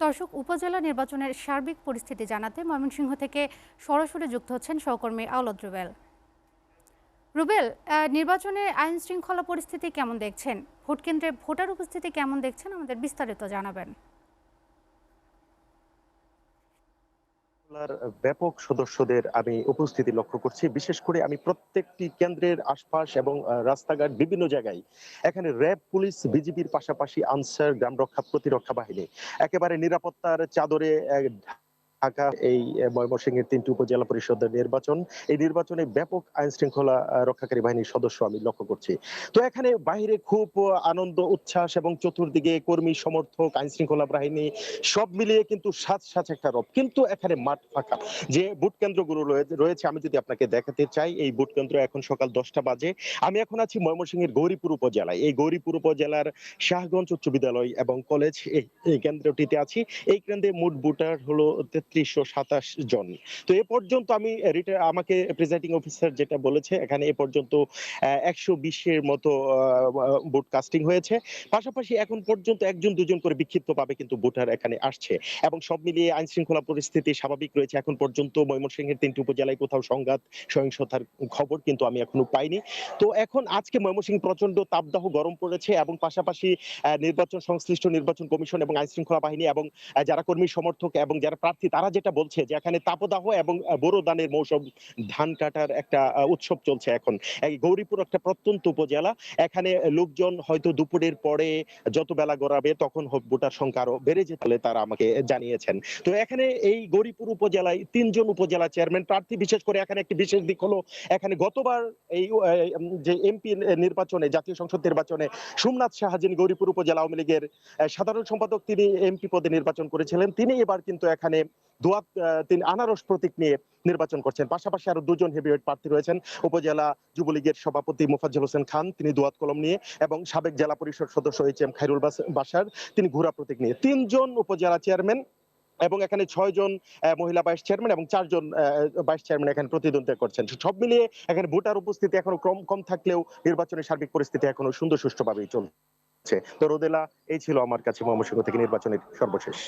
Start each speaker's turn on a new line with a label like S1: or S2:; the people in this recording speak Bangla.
S1: দর্শক, উপজেলা নির্বাচনের সার্বিক পরিস্থিতি জানাতে ময়মনসিংহ থেকে সরাসরি যুক্ত হচ্ছেন সহকর্মী আওলাদ রুবেল। রুবেল, নির্বাচনে আইন শৃঙ্খলা পরিস্থিতি কেমন দেখছেন? ভোট কেন্দ্রে ভোটার উপস্থিতি কেমন দেখছেন? আমাদের বিস্তারিত জানাবেন।
S2: ব্যাপক সদস্যদের আমি উপস্থিতি লক্ষ্য করছি। বিশেষ করে আমি প্রত্যেকটি কেন্দ্রের আশপাশ এবং রাস্তাঘাট বিভিন্ন জায়গায় এখানে র‍্যাব, পুলিশ, বিজিবির পাশাপাশি আনসার, গ্রাম রক্ষা প্রতিরক্ষা বাহিনী একেবারে নিরাপত্তার চাদরে ঢাকা এই ময়মনসিংহের ৩টি উপজেলা পরিষদের নির্বাচন। এই নির্বাচনে ব্যাপক আইন শৃঙ্খলা রক্ষাকারী বাহিনীর সদস্য আমি লক্ষ্য করছি। তো এখানে বাহিরে খুব আনন্দ উচ্ছ্বাস এবং চতুর্দিকে কর্মী সমর্থক, আইন শৃঙ্খলা বাহিনী সব মিলিয়ে কিন্তু সাজ একটা রব। কিন্তু এখানে মাঠ ফাঁকা। যে ভোট কেন্দ্রগুলো রয়েছে আমি যদি আপনাকে দেখাতে চাই, এই ভোট কেন্দ্র এখন সকাল ১০টা বাজে। আমি এখন আছি ময়মনসিংহের গৌরীপুর উপজেলায়। এই গৌরীপুর উপজেলার শাহগঞ্জ উচ্চ বিদ্যালয় এবং কলেজ এই কেন্দ্রটিতে আছি। এই কেন্দ্রে মোট ভোটার হলো ৩৩২৭ জন। তো এ পর্যন্ত আমি আমাকে প্রিজাইডিং অফিসার যেটা বলেছে, এখানে এ পর্যন্ত ১২০ এর মতো ভোট কাস্টিং হয়েছে। পাশাপাশি এখন পর্যন্ত একজন দুজন করে বিক্ষিপ্তভাবে কিন্তু ভোটার এখানে আসছে এবং সব মিলিয়ে আইন শৃঙ্খলা পরিস্থিতি স্বাভাবিক রয়েছে। এখন পর্যন্ত ময়মনসিংহের ৩টি উপজেলায় কোথাও সংঘাত সহিংসতার খবর কিন্তু আমি এখনো পাইনি। তো এখন আজকে ময়মনসিংহ প্রচন্ড তাপদাহ গরম পড়েছে এবং পাশাপাশি নির্বাচন সংশ্লিষ্ট নির্বাচন কমিশন এবং আইন শৃঙ্খলা বাহিনী এবং যারা কর্মী সমর্থক এবং যারা প্রার্থী তারা যেটা বলছে যে এখানে তাপদাহ এবং বোরো ধানের মৌসুম, ধান কাটার একটা উৎসব চলছে এখন। এই গৌরীপুর একটা প্রত্যন্ত উপজেলা। এখানে লোকজন হয়তো দুপুরের পরে যত বেলা গড়াবে তখন ভোটার সংখ্যা আরো বেড়ে যেতে পারে তারা আমাকে জানিয়েছেন। তো এখানে এই গৌরীপুর উপজেলায় ৩ জন উপজেলা চেয়ারম্যান প্রার্থী। বিশেষ করে এখানে একটি বিশেষ দিক হলো, এখানে গতবার এই যে এমপি নির্বাচনে, জাতীয় সংসদ নির্বাচনে সোমনাথ সাহা যিনি গৌরীপুর উপজেলা আওয়ামী লীগের সাধারণ সম্পাদক, তিনি এমপি পদে নির্বাচন করেছিলেন। তিনি এবার কিন্তু এখানে তিনি আনারস প্রতীক নিয়ে নির্বাচন করছেন। পাশাপাশি আরো ২জন হেভিওয়েট প্রার্থী রয়েছেন। উপজেলা যুবলীগের সভাপতি মোফাজ্জল হোসেন খান, তিনি দোয়াত কলম নিয়ে, এবং সাবেক জেলা পরিষদ সদস্য এইচ.এম. খায়রুল বাশার, তিনি ঘোড়া প্রতীক নিয়ে। ৩ জন উপজেলা চেয়ারম্যান এবং এখানে ৬ জন মহিলা ভাইস চেয়ারম্যান এবং ৪ জন ভাইস চেয়ারম্যান এখানে প্রতিদ্বন্দ্বিতা করছেন। সব মিলিয়ে এখানে ভোটার উপস্থিতি এখনো কম থাকলেও নির্বাচনের সার্বিক পরিস্থিতি এখনো সুন্দর সুষ্ঠুভাবেই চলছে। তো রোদেলা, এই ছিল আমার কাছে ময়মনসিংহ থেকে নির্বাচনের সর্বশেষ।